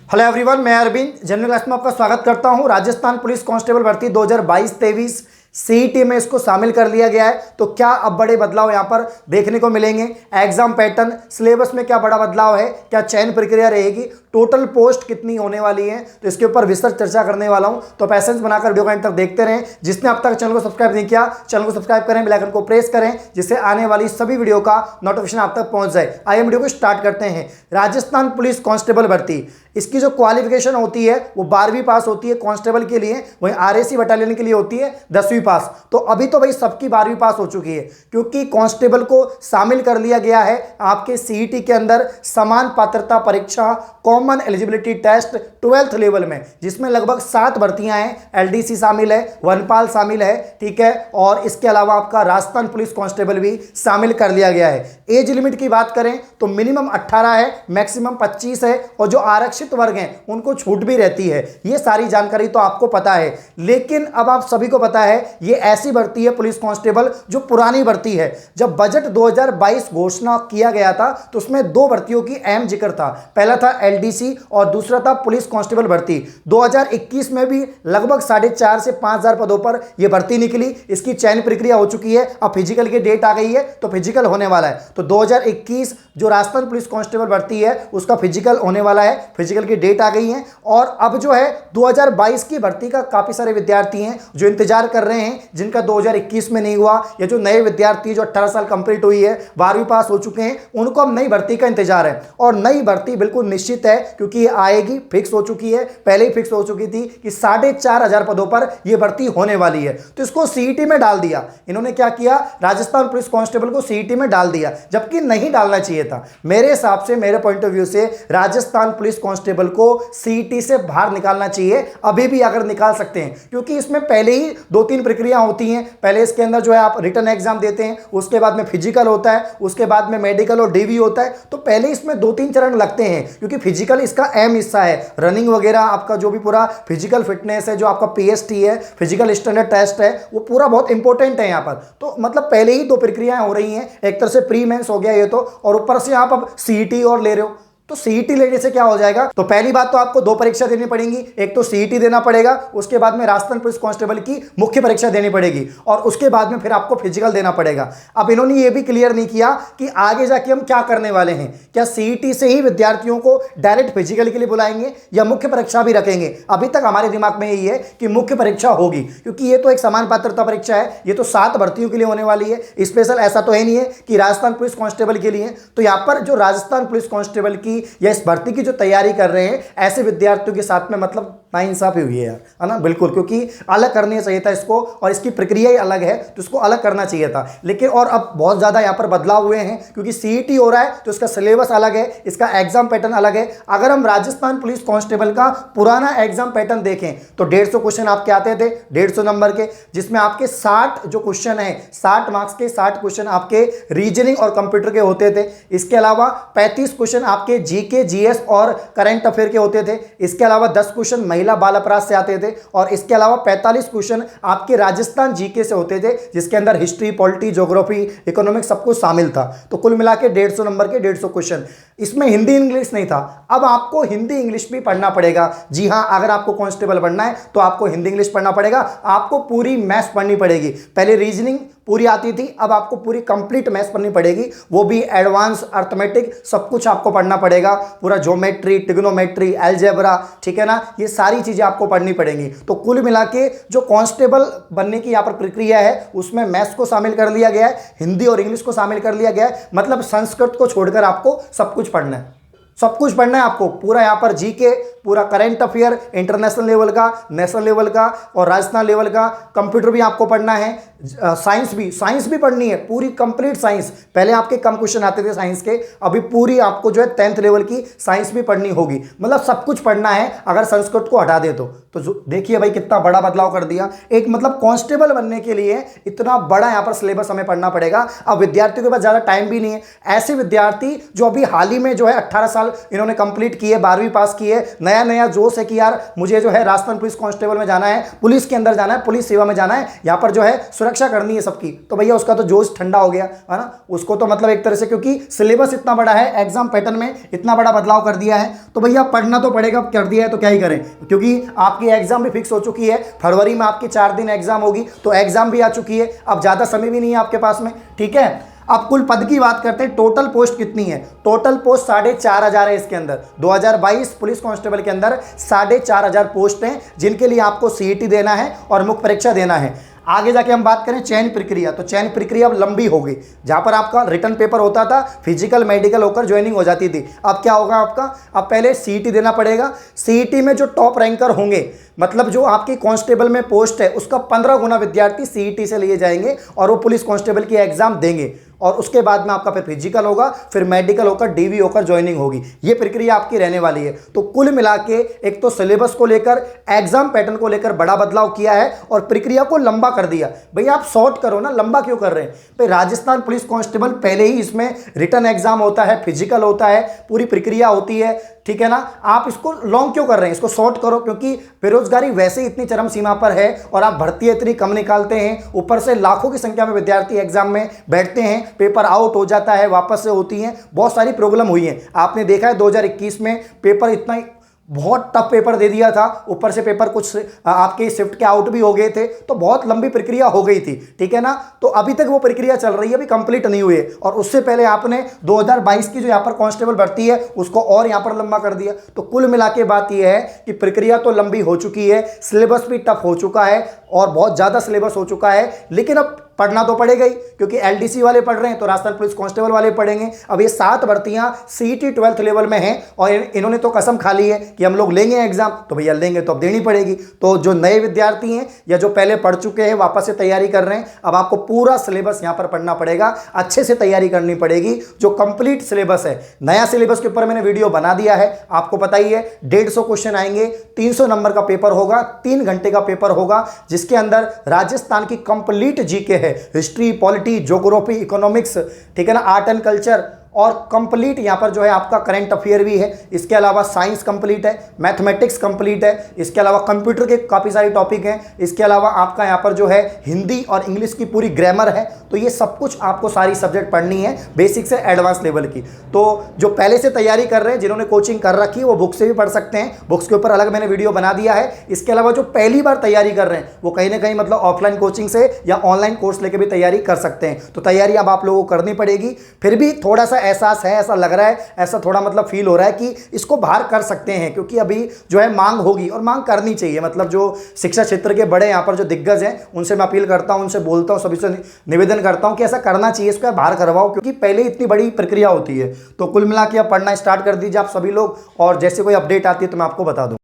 Hello everyone, मैं Arvind general class में आपका स्वागत करता हूं। राजस्थान पुलिस कांस्टेबल भर्ती 2022-23 सीईटी में इसको शामिल कर लिया गया है। तो क्या अब बड़े बदलाव यहां पर देखने को मिलेंगे? एग्जाम पैटर्न, सिलेबस में क्या बड़ा बदलाव है, क्या चयन प्रक्रिया रहेगी, टोटल पोस्ट कितनी होने वाली है, तो इसके ऊपर विस्तृत चर्चा करने वाला हूं। तो पैसेंस बनाकर वीडियो को अंत तक देखते रहें। जिसने अब तक चैनल को सब्सक्राइब नहीं किया, चैनल को सब्सक्राइब करें, बेल आइकन को प्रेस करें, जिससे आने वाली सभी वीडियो का नोटिफिकेशन आप तक पहुंच जाए। आइए वीडियो को स्टार्ट करते हैं। राजस्थान पुलिस कांस्टेबल भर्ती, इसकी जो क्वालिफिकेशन होती है वो 12वीं पास होती है कांस्टेबल के लिए, वहीं आरएसी बटालियन के लिए होती है 10वीं पास। तो अभी तो भाई सबकी 12वीं पास हो चुकी है, क्योंकि कांस्टेबल को शामिल कर लिया गया है आपके सीईटी के अंदर समान पात्रता परीक्षा common eligibility test 12th level में, जिसमें लगभग 7 भर्तियां हैं। एलडीसी शामिल है, वनपाल शामिल है, ठीक है, और इसके अलावा आपका राजस्थान पुलिस कांस्टेबल भी शामिल कर लिया गया है। एज लिमिट की बात करें तो मिनिमम 18 है, मैक्सिमम 25 है, और जो आरक्षित वर्ग हैं उनको छूट भी रहती है। ये सारी जानकारी तो आपको पता है, लेकिन अब आप सभी को पता है ये ऐसी भर्ती है पुलिस कांस्टेबल जो पुरानी भर्ती है। जब बजट 2022 घोषणा किया गया था तो उसमें 2 भर्तियों की अहम जिक्र था। पहला था एलडीसी और दूसरा था पुलिस कांस्टेबल भर्ती। 2021 में भी लगभग 4,500 से 5,000 पदों पर यह भर्ती निकली। इसकी चयन प्रक्रिया हो चुकी है, अब फिजिकल की डेट आ गई है तो फिजिकल होने वाला है। तो 2021 जो राजस्थान पुलिस कांस्टेबल भर्ती है उसका फिजिकल होने वाला है, फिजिकल की डेट आ गई है। और अब जो है 2022 की भर्ती का काफी सारे विद्यार्थी हैं जो इंतजार कर रहे हैं, जिनका 2021 में नहीं हुआ, या जो नए विद्यार्थी जो 18 साल कंप्लीट हुई है, 12वीं पास हो चुके हैं, उनको अब नई भर्ती का इंतजार है। और नई भर्ती बिल्कुल निश्चित है, क्योंकि ये आएगी, फिक्स हो चुकी है, पहले ही फिक्स हो चुकी थी कि 4,500 पदों पर यह भर्ती होने वाली है। तो इसको सीईटी में डाल दिया इन्होंने। क्या किया? राजस्थान पुलिस कांस्टेबल को सीईटी में डाल दिया, जबकि नहीं डालना चाहिए था। मेरे हिसाब से, मेरे पॉइंट ऑफ व्यू से राजस्थान पुलिस कांस्टेबल को सीईटी से बाहर निकालना चाहिए, अभी भी अगर निकाल सकते हैं, क्योंकि इसमें पहले ही 2-3 प्रक्रिया होती हैं। पहले इसके अंदर जो है आप रिटन एग्जाम देते हैं, उसके बाद में फिजिकल होता है, उसके बाद में मेडिकल और डीवी होता है। तो पहले इसमें 2-3 चरण लगते हैं, क्योंकि फिजिकल इसका अहम हिस्सा है। रनिंग वगैरह आपका जो भी पूरा फिजिकल फिटनेस है, जो आपका पीएसटी है, फिजिकल स्टैंडर्ड टेस्ट है, वो पूरा बहुत इंपॉर्टेंट है यहाँ पर। तो मतलब पहले ही 2 प्रक्रियाएं हो रही हैं, एक तरह से प्री मेंस हो गया ये तो, और ऊपर से आप अब सीईटी और ले रहे हो। तो सीईटी लेने से क्या हो जाएगा? तो पहली बात तो आपको 2 परीक्षा देनी पड़ेंगी। एक तो सीईटी देना पड़ेगा, उसके बाद में राजस्थान पुलिस कांस्टेबल की मुख्य परीक्षा देनी पड़ेगी, और उसके बाद में फिर आपको फिजिकल देना पड़ेगा। अब इन्होंने ये भी क्लियर नहीं किया कि आगे जाके हम क्या करने वाले हैं। क्या सीईटी से ही विद्यार्थियों को डायरेक्ट फिजिकल के लिए बुलाएंगे या मुख्य परीक्षा भी रखेंगे? अभी तक हमारे दिमाग में यही है कि मुख्य परीक्षा होगी, क्योंकि ये तो एक समान पात्रता परीक्षा है। ये तो 7 भर्तियों के लिए होने वाली है, स्पेशल ऐसा तो है नहीं है कि राजस्थान पुलिस कांस्टेबल के लिए। तो यहाँ पर जो राजस्थान पुलिस कांस्टेबल की या इस भर्ती की जो तैयारी कर रहे हैं, ऐसे विद्यार्थियों के साथ में मतलब नाइंसाफी हुई है यार, है ना? बिल्कुल, क्योंकि अलग करना चाहिए था इसको, और इसकी प्रक्रिया ही अलग है, तो इसको अलग करना चाहिए था। लेकिन और अब बहुत ज़्यादा यहाँ पर बदलाव हुए हैं, क्योंकि सीईटी हो रहा है तो इसका सिलेबस अलग है, इसका एग्जाम पैटर्न अलग है। अगर हम राजस्थान पुलिस कांस्टेबल का पुराना एग्जाम पैटर्न देखें तो 150 क्वेश्चन आपके आते थे, 150 नंबर के, जिसमें आपके 60 जो क्वेश्चन है, 60 मार्क्स के 60 क्वेश्चन आपके रीजनिंग और कंप्यूटर के होते थे। इसके अलावा 35 क्वेश्चन आपके जीके, जीएस और करंट अफेयर के होते थे। इसके अलावा 10 क्वेश्चन महिला बाल अपराध से आते थे, और इसके अलावा 45 क्वेश्चन आपके राजस्थान जीके से होते थे, जिसके अंदर हिस्ट्री, पॉलिटी, ज्योग्राफी, इकोनॉमिक्स सब कुछ शामिल था। तो कुल मिला के 150 नंबर के 150 क्वेश्चन। इसमें हिंदी इंग्लिश नहीं था। अब आपको हिंदी इंग्लिश भी पढ़ना पड़ेगा। जी हां, अगर आपको कांस्टेबल बनना है तो आपको हिंदी इंग्लिश पढ़ना पड़ेगा, आपको पूरी मैथ्स पढ़नी पड़ेगी। पहले रीजनिंग पूरी आती थी, अब आपको पूरी कंप्लीट मैथ्स पढ़नी पड़ेगी, वो भी एडवांस अर्थमेटिक, सब कुछ आपको पढ़ना पड़ेगा, पूरा ज्योमेट्री, ट्रिग्नोमेट्री, अलजेब्रा, ठीक है ना, ये सारी चीजें आपको पढ़नी पड़ेंगी। तो कुल मिला के जो कांस्टेबल बनने की यहाँ पर प्रक्रिया है, उसमें मैथ्स को शामिल कर लिया गया है, हिंदी और इंग्लिश को शामिल कर लिया गया है। मतलब संस्कृत को छोड़कर आपको सब कुछ पढ़ना है, सब कुछ पढ़ना है आपको। पूरा यहाँ पर जीके, पूरा करंट अफेयर, इंटरनेशनल लेवल का, नेशनल लेवल का और राजस्थान लेवल का, कंप्यूटर भी आपको पढ़ना है, साइंस भी पढ़नी है, पूरी कंप्लीट साइंस। पहले आपके कम क्वेश्चन आते थे साइंस के, अभी पूरी आपको जो है 10th लेवल की साइंस भी पढ़नी होगी। मतलब सब कुछ पढ़ना है अगर संस्कृत को हटा दे तो देखिए भाई कितना बड़ा बदलाव कर दिया। एक मतलब कांस्टेबल बनने के लिए इतना बड़ा यहाँ पर सिलेबस हमें पढ़ना पड़ेगा। अब विद्यार्थियों के पास ज़्यादा टाइम भी नहीं है। ऐसे विद्यार्थी जो अभी हाल ही में जो है 18 साल इन्होंने कंप्लीट किए, 12वीं पास की है, नया नया जोश है कि यार मुझे जो है राजस्थान पुलिस कांस्टेबल में जाना है, पुलिस के अंदर जाना है, पुलिस सेवा में जाना है, यहाँ पर जो है सुरक्षा करनी है सबकी, तो भैया उसका तो जोश ठंडा हो गया है ना। उसको तो मतलब एक तरह से, क्योंकि सिलेबस इतना बड़ा है, एग्जाम पैटर्न में इतना बड़ा बदलाव कर दिया है, तो भैया पढ़ना तो पड़ेगा, कर दिया है तो क्या ही करें, क्योंकि आपकी एग्जाम भी फिक्स हो चुकी है। फरवरी में आपकी 4 दिन एग्जाम होगी, तो एग्जाम भी आ चुकी है, अब ज़्यादा समय भी नहीं है आपके पास में, ठीक है। अब कुल पद की बात करते हैं, टोटल पोस्ट कितनी है? टोटल पोस्ट 4,500 है इसके अंदर। 2022 पुलिस कांस्टेबल के अंदर 4,500 पोस्ट हैं, जिनके लिए आपको सीईटी देना है और मुख्य परीक्षा देना है। आगे जाके हम बात करें चयन प्रक्रिया, तो चयन प्रक्रिया अब लंबी होगी। जहां पर आपका रिटर्न पेपर होता था, फिजिकल मेडिकल होकर ज्वाइनिंग हो जाती थी, अब क्या होगा आपका, अब पहले सीईटी देना पड़ेगा। सीईटी में जो टॉप रैंकर होंगे, मतलब जो आपकी कांस्टेबल में पोस्ट है, उसका 15 गुना विद्यार्थी सीईटी से लिए जाएंगे और वो पुलिस कांस्टेबल की एग्जाम देंगे, और उसके बाद में आपका फिर फिजिकल होगा, फिर मेडिकल होकर डीवी होकर ज्वाइनिंग होगी। ये प्रक्रिया आपकी रहने वाली है। तो कुल मिला के एक तो सिलेबस को लेकर, एग्जाम पैटर्न को लेकर बड़ा बदलाव किया है और प्रक्रिया को लंबा कर दिया। भैया आप शॉर्ट करो ना, लंबा क्यों कर रहे हैं भाई? राजस्थान पुलिस कांस्टेबल पहले ही इसमें रिटर्न एग्जाम होता है, फिजिकल होता है, पूरी प्रक्रिया होती है, ठीक है ना। आप इसको लॉन्ग क्यों कर रहे हैं? इसको शॉर्ट करो, क्योंकि बेरोजगारी वैसे ही इतनी चरम सीमा पर है और आप भर्ती इतनी कम निकालते हैं, ऊपर से लाखों की संख्या में विद्यार्थी एग्जाम में बैठते हैं, पेपर आउट हो जाता है, वापस से होती हैं, बहुत सारी प्रॉब्लम हुई है। आपने देखा है 2021 में पेपर इतना बहुत टफ पेपर दे दिया था, ऊपर से पेपर कुछ आपके शिफ्ट के आउट भी हो गए थे, तो बहुत लंबी प्रक्रिया हो गई थी, ठीक है ना। तो अभी तक वो प्रक्रिया चल रही है, अभी कंप्लीट नहीं हुई है, और उससे पहले आपने 2022 की जो यहाँ पर कांस्टेबल भर्ती है उसको और यहाँ पर लंबा कर दिया। तो कुल मिला के बात यह है कि प्रक्रिया तो लंबी हो चुकी है, सिलेबस भी टफ हो चुका है और बहुत ज़्यादा सिलेबस हो चुका है, लेकिन अब पढ़ना तो पड़ेगा ही, क्योंकि एलडीसी वाले पढ़ रहे हैं तो राजस्थान पुलिस कांस्टेबल वाले पढ़ेंगे। अब ये 7 भर्तियां सीईटी 12th लेवल में हैं और इन्होंने तो कसम खा ली है कि हम लोग लेंगे एग्जाम, तो भैया लेंगे तो अब देनी पड़ेगी। तो जो नए विद्यार्थी हैं या जो पहले पढ़ चुके हैं वापस से तैयारी कर रहे हैं, अब आपको पूरा सिलेबस यहाँ पर पढ़ना पड़ेगा, अच्छे से तैयारी करनी पड़ेगी। जो कंप्लीट सिलेबस है, नया सिलेबस के ऊपर मैंने वीडियो बना दिया है, आपको पता ही है 150 क्वेश्चन आएंगे, 300 नंबर का पेपर होगा, 3 घंटे का पेपर होगा, जिसके अंदर राजस्थान की कंप्लीट जीके है, हिस्ट्री, पॉलिटी, ज्योग्राफी, इकोनॉमिक्स, ठीक है ना, आर्ट एंड कल्चर, और कंप्लीट यहाँ पर जो है आपका करंट अफेयर भी है। इसके अलावा साइंस कंप्लीट है, मैथमेटिक्स कंप्लीट है, इसके अलावा कंप्यूटर के काफ़ी सारे टॉपिक हैं, इसके अलावा आपका यहाँ पर जो है हिंदी और इंग्लिश की पूरी ग्रामर है। तो ये सब कुछ आपको सारी सब्जेक्ट पढ़नी है, बेसिक से एडवांस लेवल की। तो जो पहले से तैयारी कर रहे हैं, जिन्होंने कोचिंग कर रखी है, वो बुक से भी पढ़ सकते हैं, बुक्स के ऊपर अलग मैंने वीडियो बना दिया है। इसके अलावा जो पहली बार तैयारी कर रहे हैं, वो कहीं ना कहीं मतलब ऑफलाइन कोचिंग से या ऑनलाइन कोर्स लेके भी तैयारी कर सकते हैं। तो तैयारी अब आप लोगों को करनी पड़ेगी। फिर भी थोड़ा सा एहसास है, ऐसा लग रहा है, ऐसा थोड़ा मतलब फील हो रहा है कि इसको बाहर कर सकते हैं, क्योंकि अभी जो है मांग होगी और मांग करनी चाहिए। मतलब जो शिक्षा क्षेत्र के बड़े यहाँ पर जो दिग्गज हैं, उनसे मैं अपील करता हूं, उनसे बोलता हूं, सभी से निवेदन करता हूं कि ऐसा करना चाहिए, इसको बाहर करवाओ, क्योंकि पहले इतनी बड़ी प्रक्रिया होती है। तो कुल मिला के आप पढ़ना स्टार्ट कर दीजिए आप सभी लोग, और जैसे कोई अपडेट आती है तो मैं आपको बता दूं।